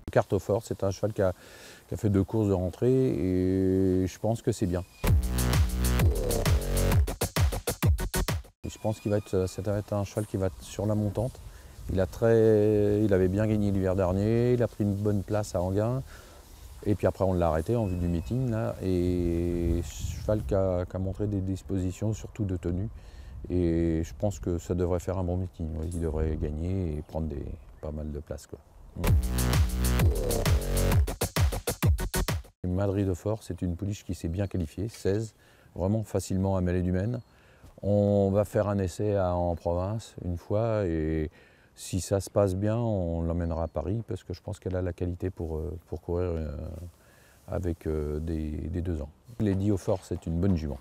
Carte au fort, c'est un cheval qui a fait 2 courses de rentrée et je pense que c'est bien. Et je pense qu'il va être, ça va être un cheval qui va être sur la montante. Il avait bien gagné l'hiver dernier, il a pris une bonne place à Enghien. Et puis après on l'a arrêté en vue du meeting là, et cheval qui a montré des dispositions surtout de tenue. Et je pense que ça devrait faire un bon meeting. Oui, il devrait gagner et prendre pas mal de place, quoi. Madrid au fort, c'est une pouliche qui s'est bien qualifiée, 16, vraiment facilement à mêler du Maine. On va faire un essai en province une fois et si ça se passe bien, on l'emmènera à Paris parce que je pense qu'elle a la qualité pour courir avec des 2 ans. Lady au fort, c'est une bonne jument,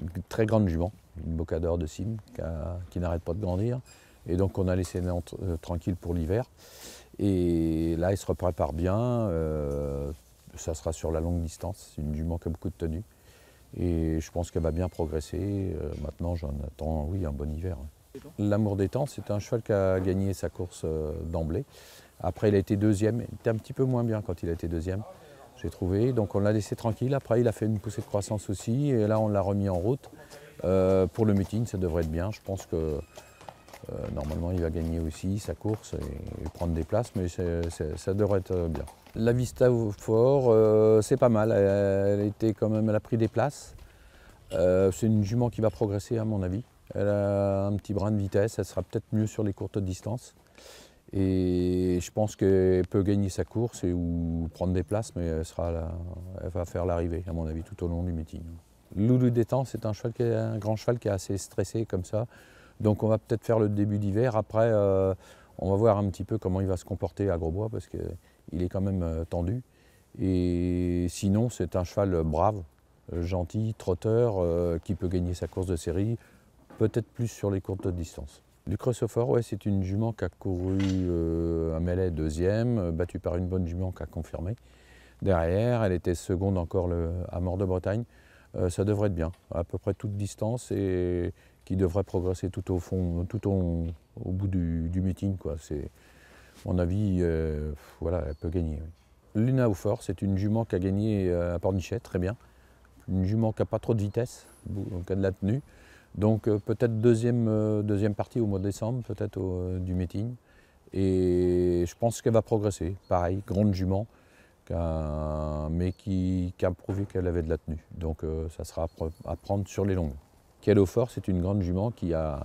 une très grande jument, une bocador de cime qui n'arrête pas de grandir. Et donc on a laissé Nantes tranquille pour l'hiver. Et là, elle se prépare bien. Ça sera sur la longue distance. C'est une jument qui a beaucoup de tenue. Et je pense qu'elle va bien progresser. Maintenant, j'en attends, oui, un bon hiver. L'amour des temps, c'est un cheval qui a gagné sa course d'emblée. Après, il a été deuxième. Il était un petit peu moins bien quand il a été deuxième, j'ai trouvé. Donc on l'a laissé tranquille. Après, il a fait une poussée de croissance aussi. Et là, on l'a remis en route. Pour le meeting, ça devrait être bien. Je pense que normalement, il va gagner aussi sa course et prendre des places, mais ça devrait être bien. La Vista au fort, c'est pas mal. Elle a pris des places. C'est une jument qui va progresser à mon avis. Elle a un petit brin de vitesse, elle sera peut-être mieux sur les courtes distances. Et je pense qu'elle peut gagner sa course ou prendre des places, mais elle va faire l'arrivée, à mon avis, tout au long du meeting. Loulou des temps, c'est un grand cheval qui est assez stressé comme ça. Donc on va peut-être faire le début d'hiver. Après, on va voir un petit peu comment il va se comporter à Grosbois parce qu'il est quand même tendu. Et sinon, c'est un cheval brave, gentil, trotteur, qui peut gagner sa course de série, peut-être plus sur les courtes distances. Lucrece au fort, ouais, c'est une jument qui a couru un mêlée deuxième, battue par une bonne jument qui a confirmé. Derrière, elle était seconde encore à Mort de Bretagne. Ça devrait être bien, à peu près toute distance et qui devrait progresser tout au fond, au bout du meeting, quoi. C'est, à mon avis, voilà, elle peut gagner. Oui. Luna au fort, c'est une jument qui a gagné à Pornichet, très bien. Une jument qui n'a pas trop de vitesse, qui a de la tenue. Donc peut-être deuxième partie au mois de décembre, peut-être du meeting. Et je pense qu'elle va progresser. Pareil, grande jument, mais qui a prouvé qu'elle avait de la tenue. Donc ça sera à prendre sur les longues. Quelle au fort, c'est une grande jument qui a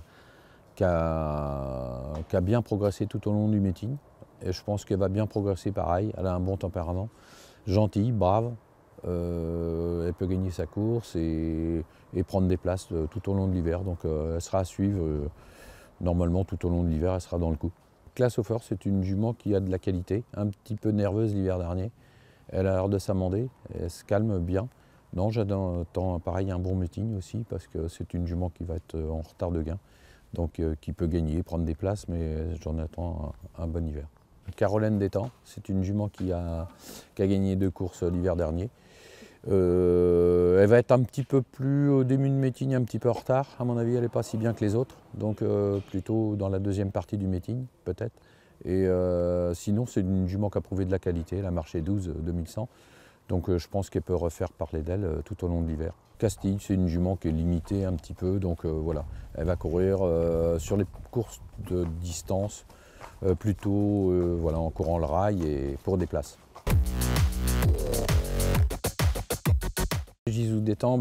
bien progressé tout au long du meeting. Et je pense qu'elle va bien progresser pareil. Elle a un bon tempérament, gentille, brave. Elle peut gagner sa course et prendre des places tout au long de l'hiver. Donc elle sera à suivre normalement tout au long de l'hiver, elle sera dans le coup. Classe au fort, c'est une jument qui a de la qualité, un petit peu nerveuse l'hiver dernier. Elle a l'air de s'amender, elle se calme bien. Non, j'attends pareil un bon meeting aussi parce que c'est une jument qui va être en retard de gain. Donc qui peut gagner, prendre des places, mais j'en attends un bon hiver. Caroline des Temps, c'est une jument qui a gagné 2 courses l'hiver dernier. Elle va être un petit peu plus au début de meeting, un petit peu en retard. À mon avis, elle n'est pas si bien que les autres. Donc plutôt dans la deuxième partie du meeting, peut-être. Et sinon, c'est une jument qui a prouvé de la qualité. Elle a marché 12 2100. Donc je pense qu'elle peut refaire parler d'elle tout au long de l'hiver. Castille, c'est une jument qui est limitée un petit peu. Donc voilà, elle va courir sur les courses de distance, plutôt voilà, en courant le rail et pour des places. Gisou des Temps,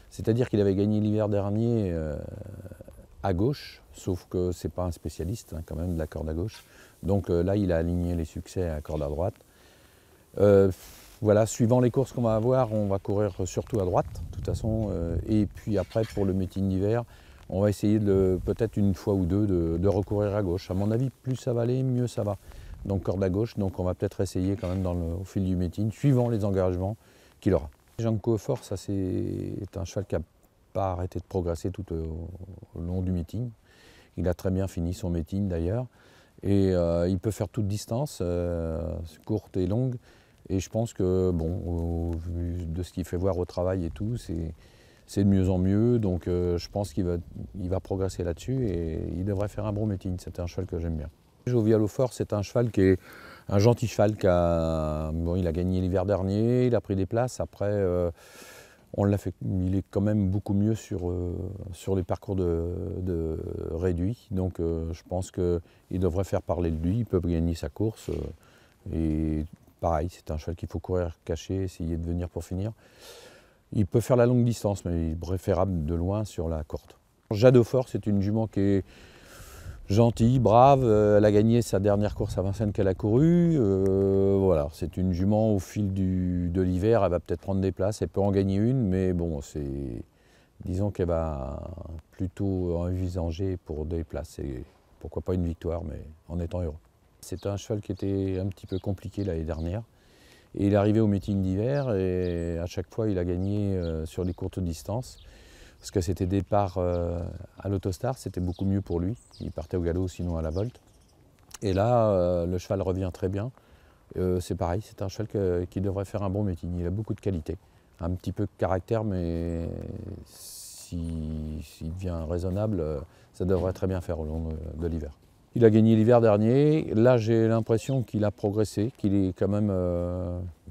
c'est-à-dire qu'il avait gagné l'hiver dernier à gauche, sauf que ce n'est pas un spécialiste quand même de la corde à gauche. Donc là, il a aligné les succès à la corde à droite. Voilà, suivant les courses qu'on va avoir, on va courir surtout à droite, de toute façon. Et puis après, pour le meeting d'hiver, on va essayer peut-être une fois ou deux de recourir à gauche. À mon avis, plus ça va aller, mieux ça va. Donc corde à gauche, donc on va peut-être essayer quand même au fil du meeting, suivant les engagements qu'il aura. Janko Fort, ça c'est un cheval qui n'a pas arrêté de progresser tout au long du meeting. Il a très bien fini son meeting d'ailleurs. Et il peut faire toute distance, courte et longue. Et je pense que, bon, au vu de ce qu'il fait voir au travail et tout, c'est de mieux en mieux. Donc je pense qu'il va progresser là-dessus et il devrait faire un bon meeting. C'est un cheval que j'aime bien. Jovial au fort, c'est un cheval qui est Un gentil cheval il a gagné l'hiver dernier, il a pris des places. Après, il est quand même beaucoup mieux sur les parcours de réduits. Donc je pense qu'il devrait faire parler de lui, il peut gagner sa course. Et pareil, c'est un cheval qu'il faut courir caché, essayer de venir pour finir. Il peut faire la longue distance, mais il est préférable de loin sur la courte. Jade au Fort, c'est une jument qui est gentille, brave. Elle a gagné sa dernière course à Vincennes qu'elle a courue. Voilà, c'est une jument au fil de l'hiver, elle va peut-être prendre des places, elle peut en gagner une, mais bon, disons qu'elle va plutôt envisager pour des places. Et pourquoi pas une victoire, mais en étant heureux. C'est un cheval qui était un petit peu compliqué l'année dernière. Et il est arrivé au meeting d'hiver et à chaque fois il a gagné sur les courtes distances. Parce que c'était départ à l'Autostar, c'était beaucoup mieux pour lui. Il partait au galop, sinon à la volte. Et là, le cheval revient très bien. C'est pareil, c'est un cheval qui devrait faire un bon meeting. Il a beaucoup de qualité. Un petit peu de caractère, mais s'il devient raisonnable, ça devrait très bien faire au long de l'hiver. Il a gagné l'hiver dernier. Là, j'ai l'impression qu'il a progressé, qu'il est quand même,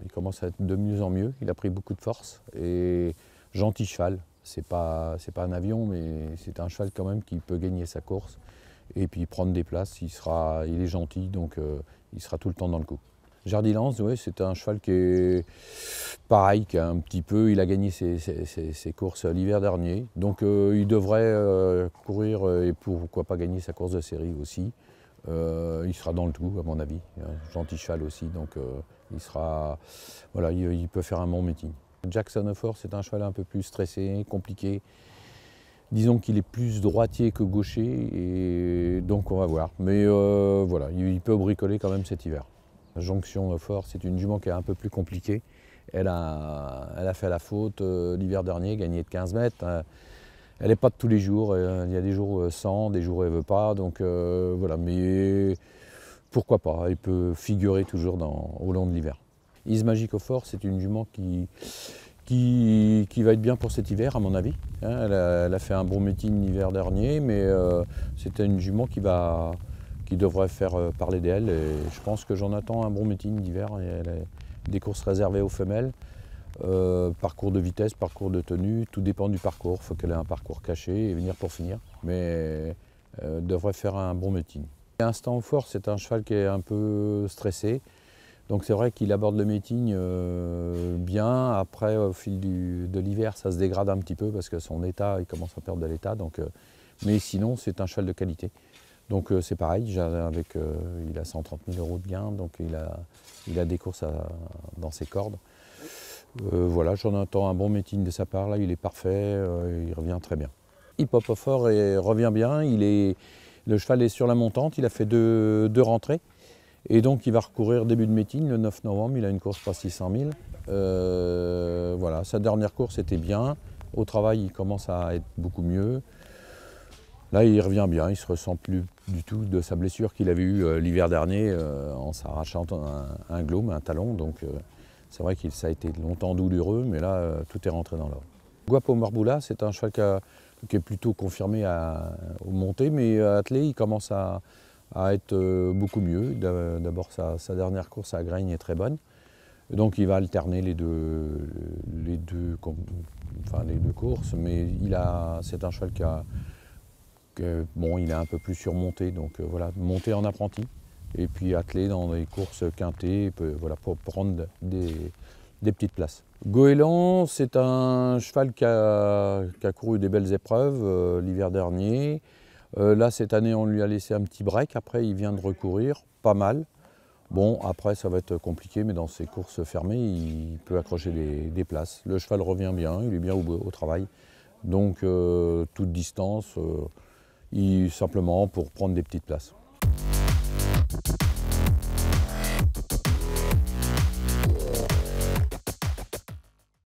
il commence à être de mieux en mieux. Il a pris beaucoup de force et gentil cheval. C'est pas un avion, mais c'est un cheval quand même qui peut gagner sa course et puis prendre des places. Il est gentil, donc il sera tout le temps dans le coup. Jardilance, ouais, c'est un cheval qui est pareil, qui a un petit peu. Il a gagné ses courses l'hiver dernier, donc il devrait courir et pourquoi pas gagner sa course de série aussi. Il sera dans le tout, à mon avis. Un gentil cheval aussi, donc voilà, il peut faire un bon meeting. Jackson au Fort, c'est un cheval un peu plus stressé, compliqué. Disons qu'il est plus droitier que gaucher, et donc on va voir. Mais voilà, il peut bricoler quand même cet hiver. Jonction au Fort, c'est une jument qui est un peu plus compliquée. Elle a fait la faute l'hiver dernier, gagné de 15 mètres. Elle n'est pas de tous les jours, il y a des jours sans, des jours où elle ne veut pas. Donc voilà, mais pourquoi pas, elle peut figurer toujours au long de l'hiver. Is Magic au Fort, c'est une jument qui va être bien pour cet hiver, à mon avis. Elle a fait un bon meeting l'hiver dernier, mais c'était une jument qui devrait faire parler d'elle. Et je pense que j'en attends un bon meeting d'hiver. Elle a des courses réservées aux femelles, parcours de vitesse, parcours de tenue, tout dépend du parcours. Il faut qu'elle ait un parcours caché et venir pour finir, mais devrait faire un bon meeting. Instant au Fort, c'est un cheval qui est un peu stressé. Donc c'est vrai qu'il aborde le meeting bien. Après, au fil de l'hiver, ça se dégrade un petit peu parce que son état, il commence à perdre de l'état. Mais sinon, c'est un cheval de qualité. Donc c'est pareil, il a 130 000 € de gain, donc il a des courses dans ses cordes. Voilà, j'en attends un bon meeting de sa part, là il est parfait, il revient très bien. Hip Hop au Fort revient bien, le cheval est sur la montante, il a fait deux rentrées. Et donc il va recourir début de meeting, le 9 novembre, il a une course pour 600 000. Voilà, sa dernière course était bien, au travail il commence à être beaucoup mieux. Là il revient bien, il ne se ressent plus du tout de sa blessure qu'il avait eue l'hiver dernier en s'arrachant un glaume, un talon. Donc c'est vrai que ça a été longtemps douloureux, mais là tout est rentré dans l'ordre. Guapo Marboula, c'est un cheval qui est plutôt confirmé aux montées, mais attelé il commence à être beaucoup mieux. D'abord sa dernière course à Graigne est très bonne. Donc il va alterner les deux courses, mais c'est un cheval il est un peu plus surmonté, donc voilà, monté en apprenti. Et puis attelé dans les courses quintées, voilà, pour prendre des petites places. Goéland, c'est un cheval qui a couru des belles épreuves l'hiver dernier. Là, cette année, on lui a laissé un petit break. Après, il vient de recourir, pas mal. Bon, après, ça va être compliqué, mais dans ces courses fermées, il peut accrocher des places. Le cheval revient bien, il est bien au travail. Donc, toute distance, simplement pour prendre des petites places.